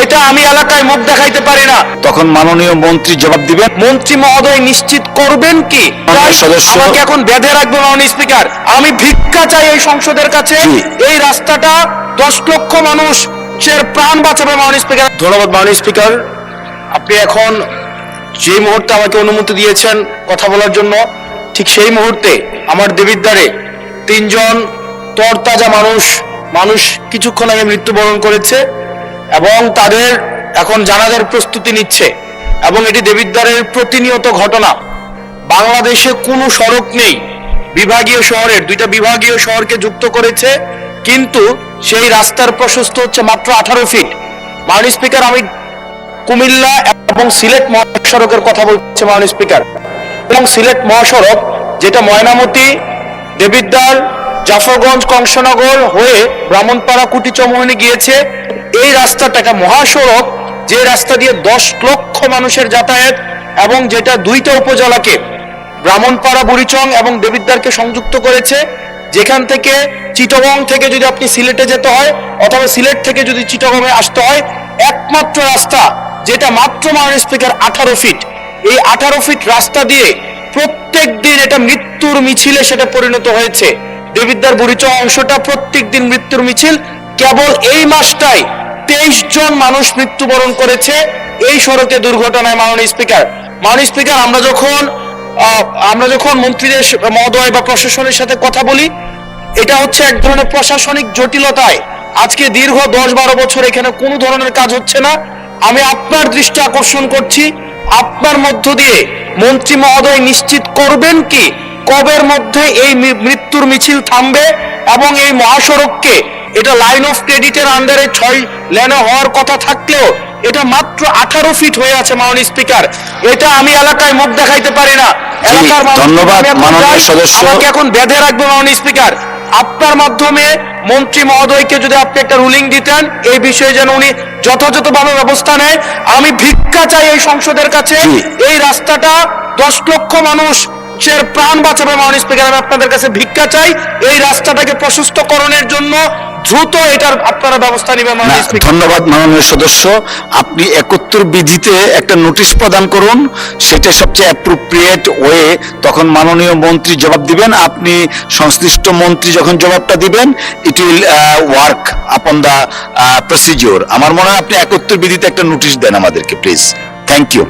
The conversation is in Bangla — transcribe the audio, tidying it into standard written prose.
এটা আমি এলাকায় মুখ দেখাইতে পারি না। তখন মাননীয় মন্ত্রী জবাব দিবেন। মন্ত্রী মহোদয় নিশ্চিত করবেন কি সদস্য আমাকে এখন বেঁধে রাখবে মাননীয় স্পিকার? আমি ভিক্ষা চাই এই সংসদের কাছে, এই রাস্তাটা 10 লক্ষ মানুষের প্রাণ বাঁচাবে মাননীয় স্পিকার। ধন্যবাদ মাননীয় স্পিকার, আপনি এখন যে মুহূর্তে আমাকে অনুমতি দিয়েছেন কথা বলার জন্য, ঠিক সেই মুহূর্তে আমার দেবিদ্বারে 3 জন তরতাজা মানুষ কিছুক্ষণ আগে মৃত্যুবরণ করেছে এবং তাদের এখন জানাজার প্রস্তুতি নিচ্ছে এবং এটি দেবিদ্বারের প্রতিনিয়ত ঘটনা। বাংলাদেশে কোনো সড়ক নেই, বিভাগীয় শহরের 2টা বিভাগীয় শহরকে যুক্ত করেছে, কিন্তু সেই রাস্তার প্রশস্ত হচ্ছে মাত্র 18 ফিট। মাননীয় স্পিকার, আমি কুমিল্লা এবং সিলেট মহাসড়কের কথা বলছি মাননীয় স্পিকার, এবং সিলেট মহাসড়ক যেটা ময়নামতি, দেবিদ্বার, জাফরগঞ্জ, কংসনগর হয়ে ব্রাহ্মণপাড়া, কুটিচমোহনী গিয়েছে। এই রাস্তাটাকে মহাসড়ক, যে রাস্তা দিয়ে 10 লক্ষ মানুষের যাতায়াত এবং যেটা 2টা উপজেলাকে ব্রাহ্মণপাড়া, বুড়িচং এবং দেবিদ্বারকে সংযুক্ত করেছে, যেখান থেকে চিটাগং থেকে যদি আপনি সিলেটে যেতে হয় অথবা সিলেট থেকে যদি চিটাগংয়ে আসতে হয়, একমাত্র রাস্তা যেটা মাত্র মাননীয় স্পিকার 18 ফিট। এই 18 ফিট রাস্তা দিয়ে প্রত্যেক দিন এটা মৃত্যুর মিছিলে সেটা পরিণত হয়েছে। দেবিদ্বার বুড়িচং অংশটা প্রত্যেক দিন মৃত্যুর মিছিল। কেবল এই মাসটাই 23 জন মানুষ মৃত্যুবরণ করেছে এই সড়কে দুর্ঘটনায়। মাননীয় স্পিকার, আমরা যখন মন্ত্রীদের মহোদয় বা প্রশাসনের সাথে কথা বলি, এটা হচ্ছে এক ধরনের প্রশাসনিক জটিলতায় আজকে দীর্ঘ 10-12 বছর এখানে কোনো ধরনের কাজ হচ্ছে না। আমি আপনার দৃষ্টি আকর্ষণ করছি, আপনার মধ্য দিয়ে মন্ত্রী মহোদয় নিশ্চিত করবেন কি কবের মধ্যে এই মৃত্যুর মিছিল থামবে এবং এই মহাসড়ককে, এটা লাইন অফ ক্রেডিটের আন্ডারে 6 লেনে হওয়ার কথা থাকলেও এটা মাত্র 18 ফিট হয়ে আছে। মাননীয় স্পিকার, এটা আমি এলাকায় মুখ দেখাইতে পারি না। এলাকার ধন্যবাদ মাননীয় সদস্য, আমাকে এখন বেঁধে রাখবে মাননীয় স্পিকার। আপনার মাধ্যমে মন্ত্রী মহোদয়কে যদি আপনি একটা রুলিং দিতেন এই বিষয়ে যেন উনি যথাযথভাবে ব্যবস্থা নেয়। আমি ভিক্ষা চাই এই সংসদের কাছে, এই রাস্তাটা 10 লক্ষ মানুষের প্রাণ বাঁচাবে মাননীয় স্পিকার। আমি আপনাদের কাছে ভিক্ষা চাই, এই রাস্তাটাকে প্রশস্তকরণের জন্য দ্রুত এটার আপনারা ব্যবস্থা নেবেন মাননীয় স্পিকার। ধন্যবাদ মাননীয় সদস্য, আপনি 71 বিধিতে একটা নোটিশ প্রদান করুন, সেটা সবচেয়ে অ্যাপ্রোপ্রিয়েট ওয়ে। তখন মাননীয় মন্ত্রী জবাব দিবেন, আপনি সংশ্লিষ্ট মন্ত্রী যখন জবাবটা দিবেন, it will work upon the procedure. আমার মনে হয় আপনি 71 বিধিতে একটা নোটিশ দেন আমাদেরকে, প্লিজ। Thank you.